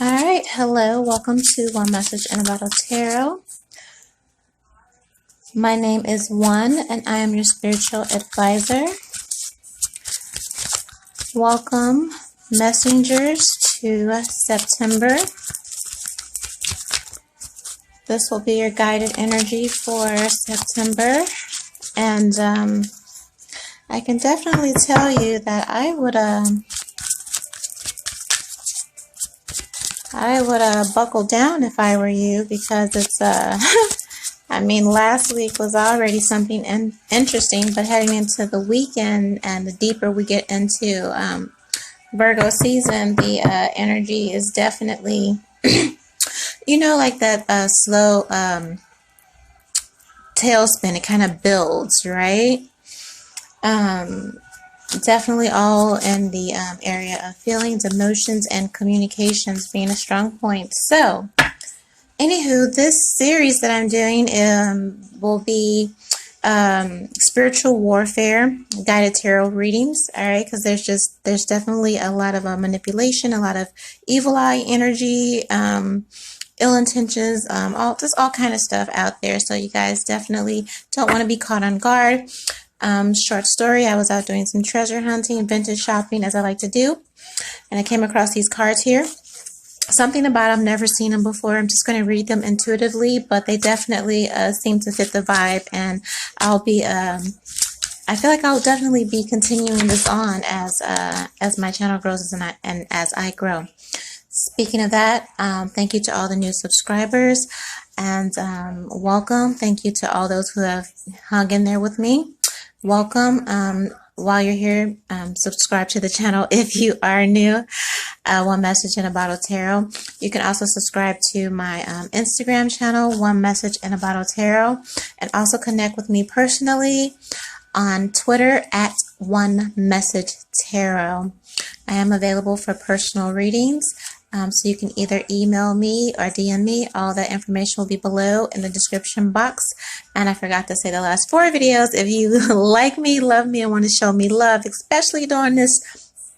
Alright, hello, welcome to One Message in a Bottle Tarot. My name is One and I am your spiritual advisor. Welcome, messengers, to September. This will be your guided energy for September, and I can definitely tell you that I would buckle down if I were you, because it's I mean, last week was already something interesting, but heading into the weekend and the deeper we get into Virgo season, the energy is definitely, like that slow tailspin. It kind of builds, right? Definitely all in the area of feelings, emotions, and communications being a strong point. So, anywho, this series that I'm doing will be spiritual warfare guided tarot readings. All right, because there's definitely a lot of manipulation, a lot of evil eye energy, ill intentions, all kind of stuff out there. So you guys definitely don't want to be caught on guard. Short story, I was out doing some treasure hunting, vintage shopping, as I like to do, and I came across these cards here. Something about them, never seen them before. I'm just going to read them intuitively, but they definitely seem to fit the vibe, and I'll be I feel like I'll definitely be continuing this on as my channel grows and as I grow. Speaking of that, thank you to all the new subscribers, and welcome. Thank you to all those who have hung in there with me. Welcome. While you're here, subscribe to the channel if you are new. One Message in a Bottle Tarot. You can also subscribe to my Instagram channel, One Message in a Bottle Tarot, and also connect with me personally on Twitter at One Message Tarot. I am available for personal readings. So you can either email me or DM me. All that information will be below in the description box. And I forgot to say the last 4 videos. If you like me, love me, and want to show me love, especially during this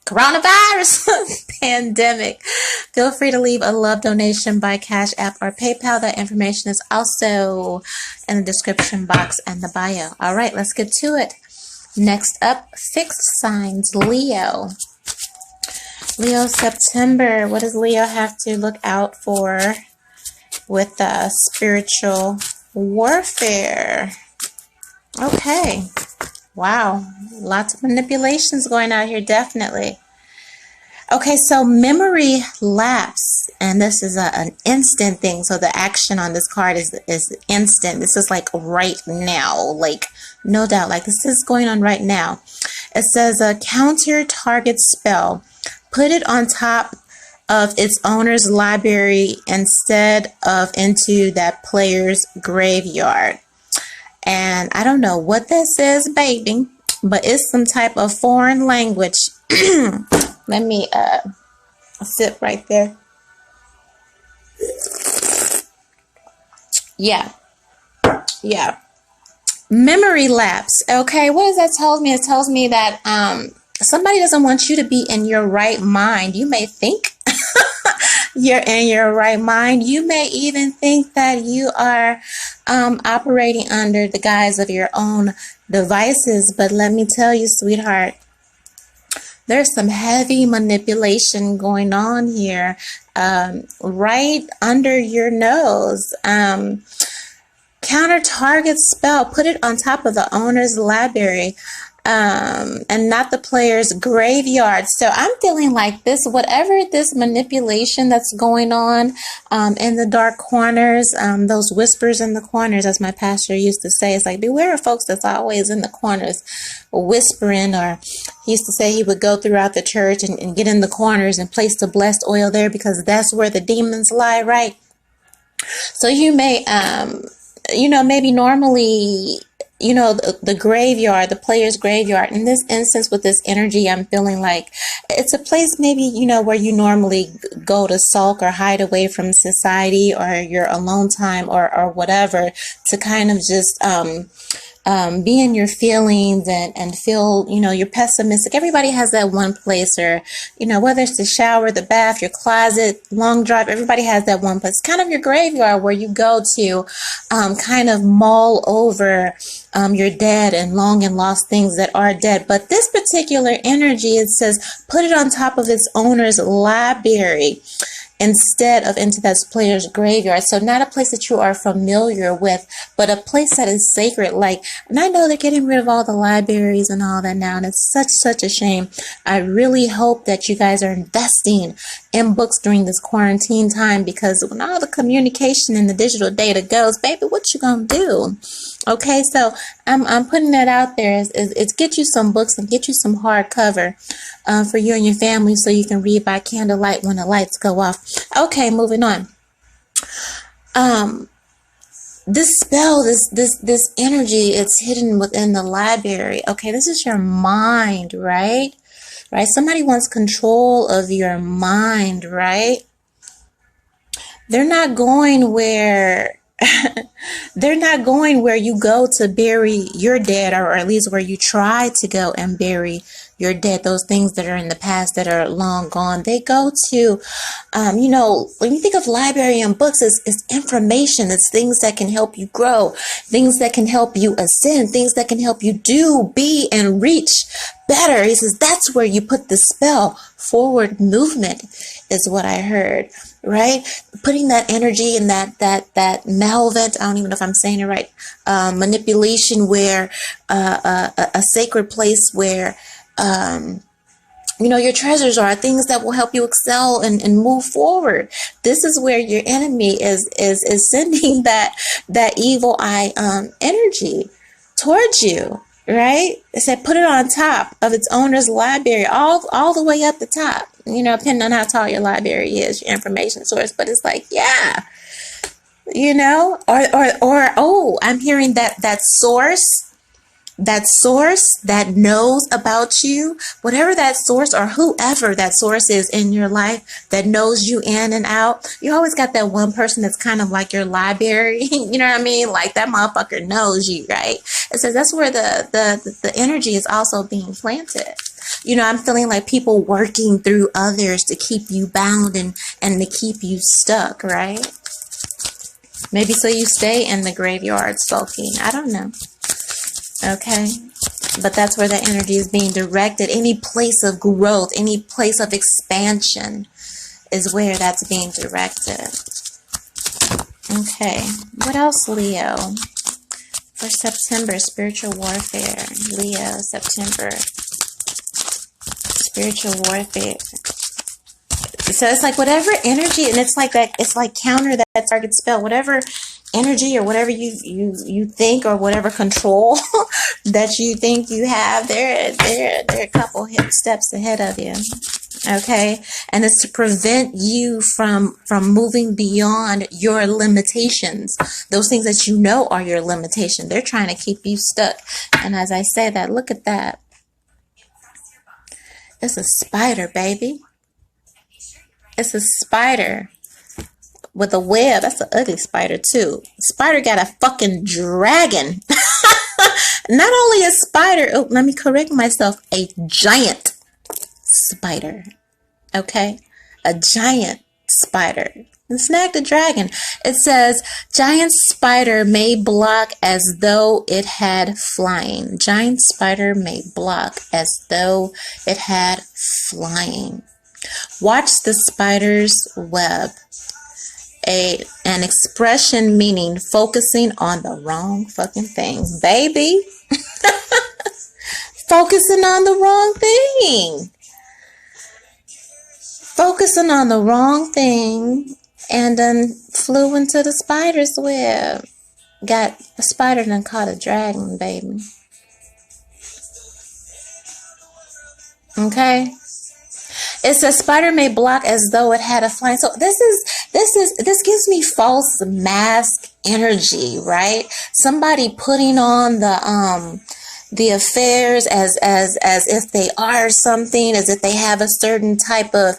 coronavirus pandemic, feel free to leave a love donation by Cash App or PayPal. That information is also in the description box and the bio. All right, let's get to it. Next up, fixed signs, Leo. Leo, September. What does Leo have to look out for with spiritual warfare? Okay. Wow. Lots of manipulations going out here, definitely. Okay, so memory lapse. And this is an instant thing. So the action on this card is instant. This is like right now. Like, no doubt. Like, this is going on right now. It says a counter target spell. Put it on top of its owner's library instead of into that player's graveyard. And I don't know what this is, baby, but it's some type of foreign language. Let me sip right there. Yeah. Memory lapse. Okay, what does that tell me? It tells me that somebody doesn't want you to be in your right mind. You may think you're in your right mind. You may even think that you are operating under the guise of your own devices. But let me tell you, sweetheart, there's some heavy manipulation going on here, right under your nose. Counter target spell. Put it on top of the owner's library. And not the player's graveyard. So I'm feeling like this, whatever this manipulation that's going on in the dark corners, those whispers in the corners, as my pastor used to say, it's like, beware of folks that's always in the corners whispering. Or he used to say he would go throughout the church and get in the corners and place the blessed oil there, because that's where the demons lie, right? So you may, maybe normally, the graveyard, the player's graveyard. In this instance, with this energy, I'm feeling like it's a place maybe, where you normally go to sulk or hide away from society or your alone time or whatever, to kind of just be in your feelings and feel, you're pessimistic. Everybody has that one place, or, whether it's the shower, the bath, your closet, long drive, everybody has that one place. It's kind of your graveyard where you go to kind of mull over your dead and long and lost things that are dead. But this particular energy, it says, put it on top of its owner's library instead of into that player's graveyard. So not a place that you are familiar with, but a place that is sacred. And I know they're getting rid of all the libraries and all that now, and it's such a shame. I really hope that you guys are investing in books during this quarantine time, because when all the communication and the digital data goes, baby, what you gonna do? Okay, so I'm putting that out there. It's get you some books and get you some hardcover for you and your family, so you can read by candlelight when the lights go off. Okay, moving on. This spell, this energy, it's hidden within the library. Okay, this is your mind, right? Right? Somebody wants control of your mind, right? They're not going where they're not going where you go to bury your dead, or at least where you try to go and bury your dead, those things that are in the past that are long gone. They go to, when you think of library and books, it's information. It's things that can help you grow, things that can help you ascend, things that can help you do, be, and reach better. He says that's where you put the spell. Forward movement is what I heard, right? Putting that energy in that malevolent, I don't even know if I'm saying it right, manipulation, where a sacred place where your treasures are, things that will help you excel and move forward. This is where your enemy is sending that evil eye energy towards you, right? It said put it on top of its owner's library, all the way up the top, depending on how tall your library is, your information source. But it's like, yeah, or I'm hearing that source that knows about you, whatever that source or whoever that source is in your life that knows you in and out. You always got that one person that's kind of like your library. You know what I mean? Like that motherfucker knows you, right? It says that's where the energy is also being planted. I'm feeling like people working through others to keep you bound and to keep you stuck, right? Maybe so you stay in the graveyard sulking. I don't know. Okay, but that's where that energy is being directed. Any place of growth, any place of expansion is where that's being directed. Okay, what else, Leo? For September, spiritual warfare. Leo, September, spiritual warfare. So it's like whatever energy, and it's like that. It's like counter that target spell. Whatever energy or whatever you think, or whatever control that you think you have, they're a couple steps ahead of you. Okay, and it's to prevent you from moving beyond your limitations, those things that are your limitation. They're trying to keep you stuck. And as I say that, look at that. It's a spider, baby. It's a spider with a web. That's an ugly spider too. Spider got a fucking dragon. Not only a spider, let me correct myself, a giant spider. Okay? A giant spider. And snag the dragon. It says, giant spider may block as though it had flying. Giant spider may block as though it had flying. Watch the spider's web. An expression meaning focusing on the wrong fucking thing. Baby. Focusing on the wrong thing. Focusing on the wrong thing, and then flew into the spider's web. Got a spider done caught a dragon, baby. Okay? It says spider may block as though it had a flying. So this gives me false mask energy, right? Somebody putting on the affairs as if they are something, as if they have a certain type of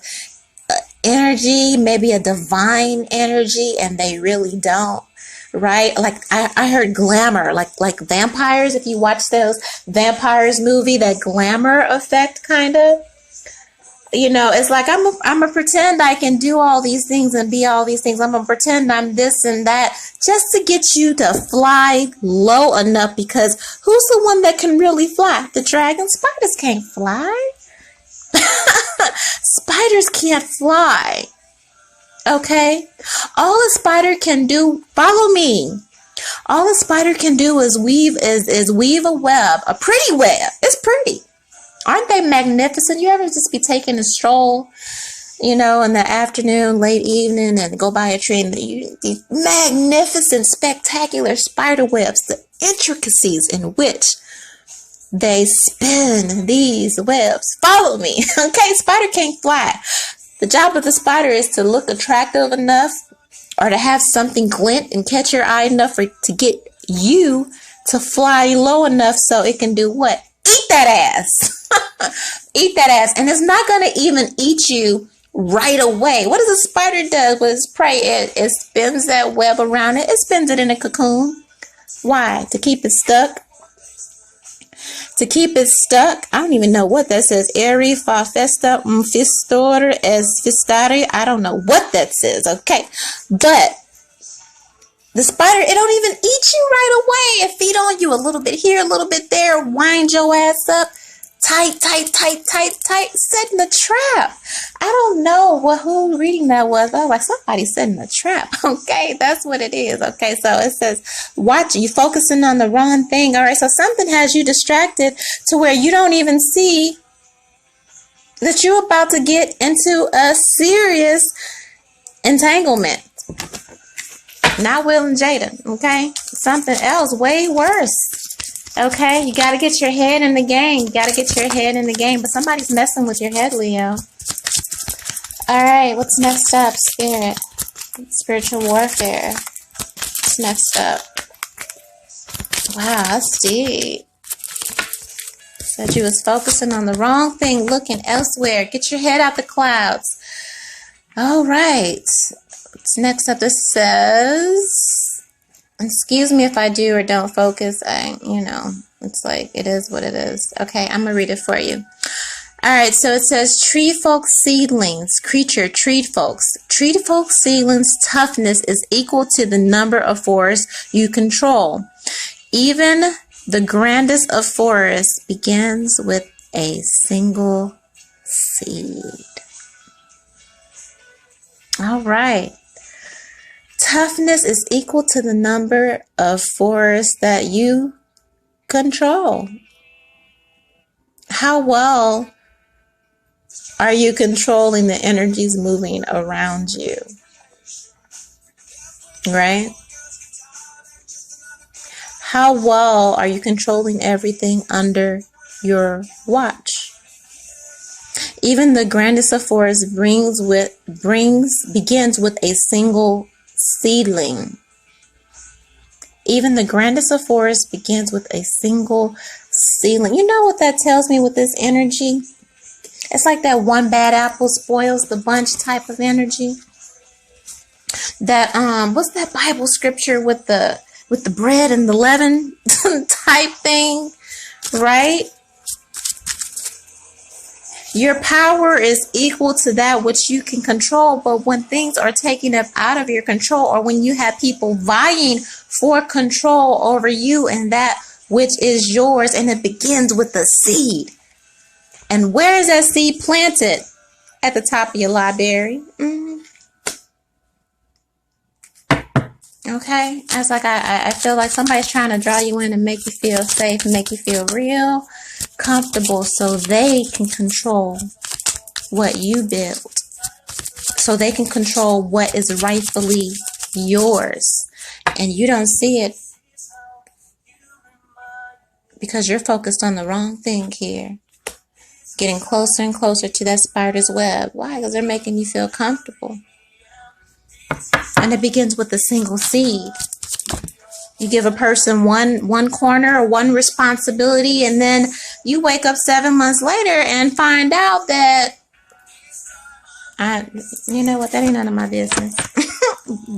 energy, maybe a divine energy, and they really don't. right? Like I heard glamour, like vampires. If you watch those vampires movie, that glamour effect kind of. You know, it's like I'm a pretend I can do all these things and be all these things. I'm gonna pretend I'm this and that just to get you to fly low enough, because who's the one that can really fly? The dragon. Spiders can't fly. Spiders can't fly. Okay? All a spider can do, follow me. All a spider can do is weave a web, a pretty web. It's pretty. Aren't they magnificent? You ever just be taking a stroll, you know, in the afternoon, late evening, and go by a tree, and these magnificent, spectacular spider webs, the intricacies in which they spin these webs. Follow me. Okay, spider can't fly. The job of the spider is to look attractive enough, or to have something glint and catch your eye enough to get you to fly low enough so it can do what? Eat that ass. Eat that ass. And it's not going to even eat you right away. What does a spider do with its prey? It spins that web around it. It spins it in a cocoon. Why? To keep it stuck. To keep it stuck. I don't even know what that says. Eri fa festa fistor es fistari. I don't know what that says. Okay. But the spider, it don't even eat you right away. It feed on you a little bit here, a little bit there. Wind your ass up. Tight, setting a trap. I don't know who reading that was. I was like, somebody setting a trap. Okay, that's what it is. Okay, so it says, watch, you focusing on the wrong thing. All right, so something has you distracted to where you don't even see that you're about to get into a serious entanglement. Not Will and Jada, okay? Something else way worse. Okay, you got to get your head in the game. You got to get your head in the game. But somebody's messing with your head, Leo. All right, what's next up? Spirit. Spiritual warfare. What's next up? Wow, that's deep. Said you was focusing on the wrong thing, looking elsewhere. Get your head out the clouds. All right. What's next up? This says... Excuse me if I do or don't focus. It's like, it is what it is. Okay, I'm going to read it for you. All right, so it says, tree folk seedlings, creature, tree folks. Tree folk seedlings' toughness is equal to the number of forests you control. Even the grandest of forests begins with a single seed. All right. Toughness is equal to the number of forests that you control. How well are you controlling the energies moving around you? Right? How well are you controlling everything under your watch? Even the grandest of forests begins with a single seedling. Even the grandest of forests begins with a single seedling. You know what that tells me with this energy? It's like that one bad apple spoils the bunch type of energy. That what's that Bible scripture with the bread and the leaven type thing, right? Your power is equal to that which you can control, but when things are taken up out of your control, or when you have people vying for control over you and that which is yours, and it begins with a seed. And where is that seed planted? At the top of your library. Okay? It's like I feel like somebody's trying to draw you in and make you feel safe, make you feel real comfortable, so they can control what you build, so they can control what is rightfully yours, and you don't see it because you're focused on the wrong thing here, getting closer and closer to that spider's web. Why? Because they're making you feel comfortable, and it begins with a single seed. You give a person one corner or one responsibility, and then you wake up 7 months later and find out that, you know what, that ain't none of my business.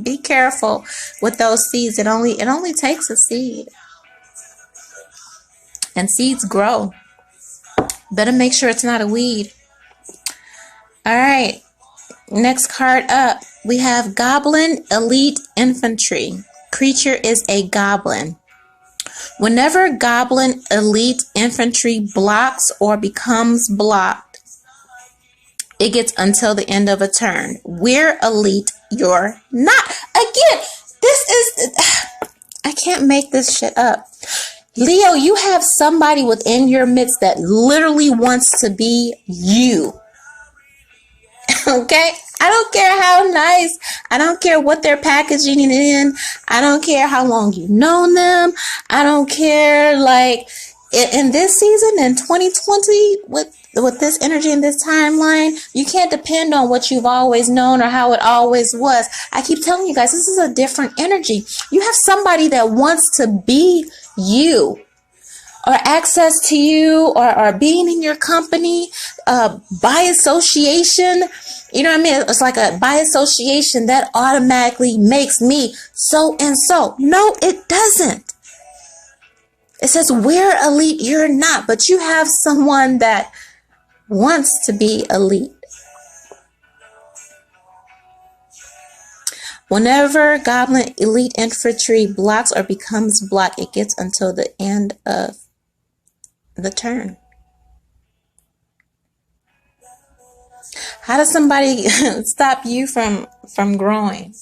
Be careful with those seeds. It only takes a seed. And seeds grow. Better make sure it's not a weed. All right. Next card up. We have Goblin Elite Infantry. Creature is a goblin. Whenever Goblin Elite Infantry blocks or becomes blocked, it gets until the end of a turn. We're elite, you're not. Again, this is... I can't make this shit up. Leo, you have somebody within your midst that literally wants to be you. Okay? I don't care how nice. I don't care what they're packaging it in. I don't care how long you've known them. I don't care, like, in this season, in 2020, with this energy and this timeline, you can't depend on what you've always known or how it always was. I keep telling you guys, this is a different energy. You have somebody that wants to be you, or access to you, or being in your company, by association. You know what I mean? It's like a by association that automatically makes me so and so. No, it doesn't. It says we're elite, you're not, but you have someone that wants to be elite. Whenever Goblin Elite Infantry blocks or becomes blocked, it gets until the end of the turn. How does somebody stop you from growing?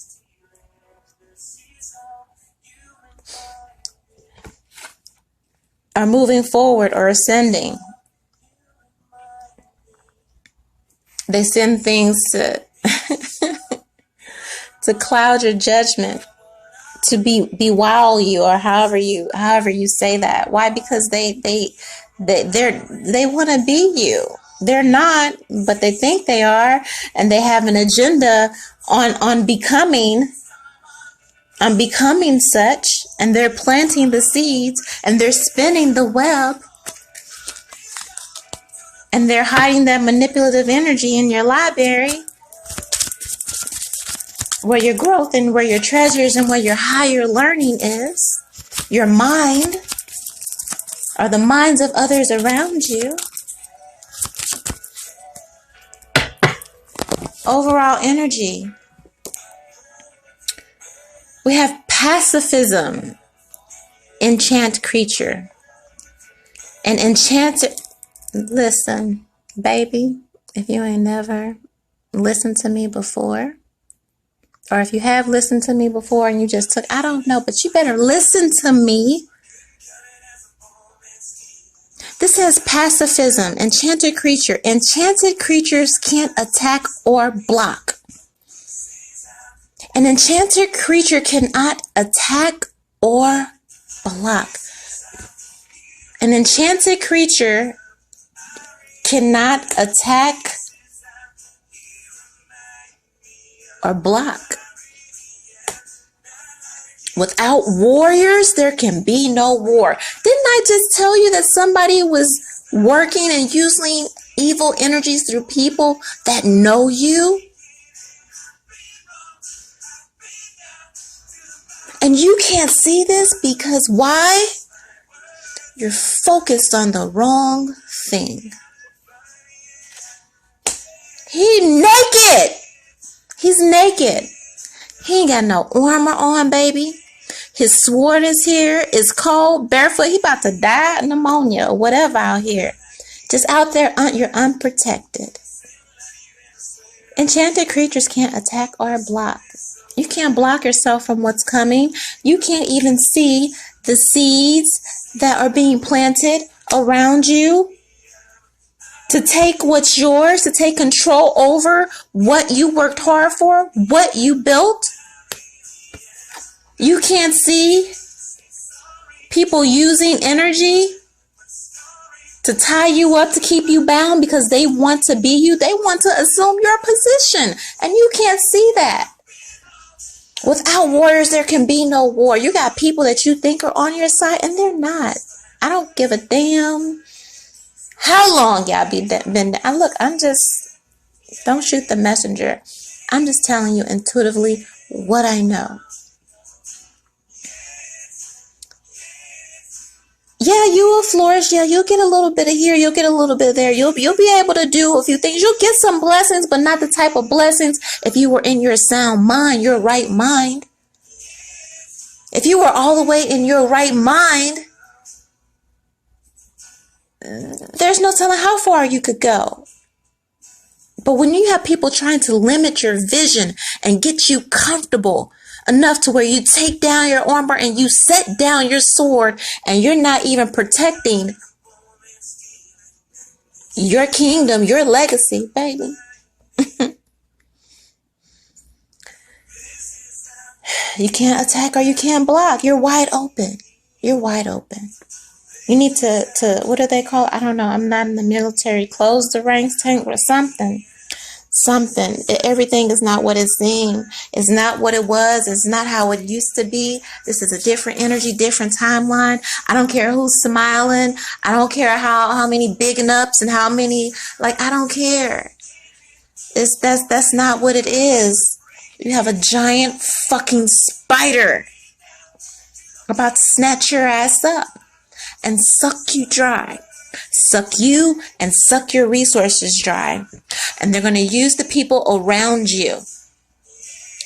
Or moving forward or ascending? They send things to to cloud your judgment, to beguile you, or however you say that. Why? Because they want to be you. They're not, but they think they are, and they have an agenda on becoming such, and they're planting the seeds, and they're spinning the web, and they're hiding that manipulative energy in your library, where your growth and where your treasures and where your higher learning is, your mind, or the minds of others around you. Overall energy. We have pacifism, enchant creature. An enchanted, listen, baby, if you ain't never listened to me before, or if you have listened to me before and you just took, I don't know, but you better listen to me. This says pacifism, enchanted creature. Enchanted creatures can't attack or block. An enchanted creature cannot attack or block. An enchanted creature cannot attack or block. Without warriors, there can be no war. Didn't I just tell you that somebody was working and using evil energies through people that know you? And you can't see this because why? You're focused on the wrong thing. He's naked. He's naked. He ain't got no armor on, baby. His sword is here. It's cold, barefoot. He about to die of pneumonia or whatever out here. Just out there, you're unprotected. Enchanted creatures can't attack or block. You can't block yourself from what's coming. You can't even see the seeds that are being planted around you to take what's yours, to take control over what you worked hard for, what you built. You can't see people using energy to tie you up, to keep you bound because they want to be you. They want to assume your position, and you can't see that. Without warriors, there can be no war. You got people that you think are on your side, and they're not. I don't give a damn how long y'all been. Look, I'm just, don't shoot the messenger. I'm just telling you intuitively what I know. Yeah, you will flourish. Yeah, you'll get a little bit of here. You'll get a little bit of there. You'll be able to do a few things. You'll get some blessings, but not the type of blessings if you were in your sound mind, your right mind. If you were all the way in your right mind, there's no telling how far you could go. But when you have people trying to limit your vision and get you comfortable enough to where you take down your armor and you set down your sword and you're not even protecting your kingdom, your legacy, baby. You can't attack or you can't block. You're wide open. You're wide open. You need to what do they call it? I don't know. I'm not in the military. Close the ranks, tank, or something. Everything is not what it seemed. It's not what it was. It's not how it used to be. This is a different energy, different timeline. I don't care who's smiling. I don't care how many bigging ups and how many, like, I don't care. That's not what it is. You have a giant fucking spider about to snatch your ass up and suck you dry. Suck you and suck your resources dry. And they're going to use the people around you.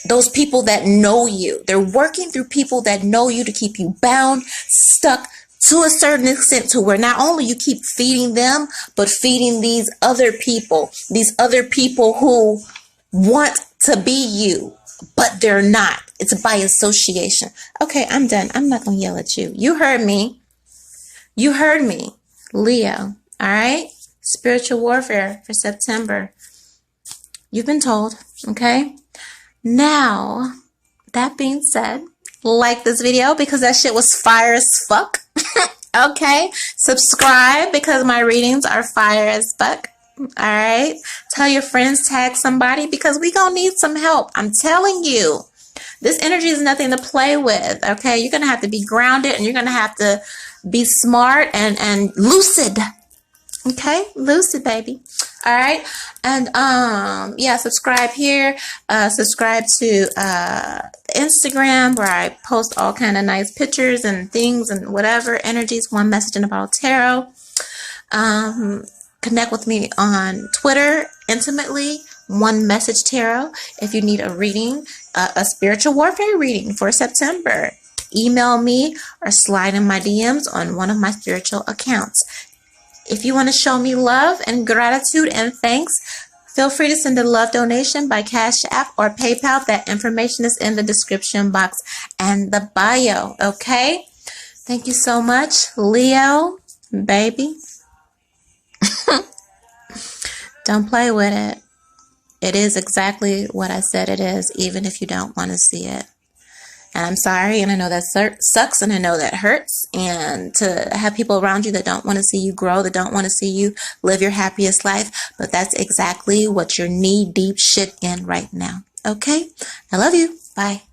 Those people that know you. They're working through people that know you to keep you bound, stuck to a certain extent, to where not only you keep feeding them, but feeding these other people who want to be you, but they're not. It's by association. Okay, I'm done. I'm not going to yell at you. You heard me. You heard me. Leo, all right? Spiritual warfare for September. You've been told, okay? Now, that being said, like this video because that shit was fire as fuck. Okay? Subscribe because my readings are fire as fuck. All right? Tell your friends, tag somebody because we gonna need some help. I'm telling you. This energy is nothing to play with, okay? You're going to have to be grounded and you're going to have to be smart and lucid, okay? Lucid, baby. All right? And, yeah, subscribe here. Subscribe to Instagram where I post all kind of nice pictures and things and whatever. Energies, one message in a bottle tarot. Connect with me on Twitter intimately. One message tarot. If you need a reading, a spiritual warfare reading for September, email me or slide in my DMs on one of my spiritual accounts. If you want to show me love and gratitude and thanks, feel free to send a love donation by CashApp or PayPal. That information is in the description box and the bio. Okay? Thank you so much, Leo, baby. Don't play with it. It is exactly what I said it is, even if you don't want to see it. And I'm sorry, and I know that sucks, and I know that hurts. And to have people around you that don't want to see you grow, that don't want to see you live your happiest life, but that's exactly what you're knee-deep shit in right now. Okay? I love you. Bye.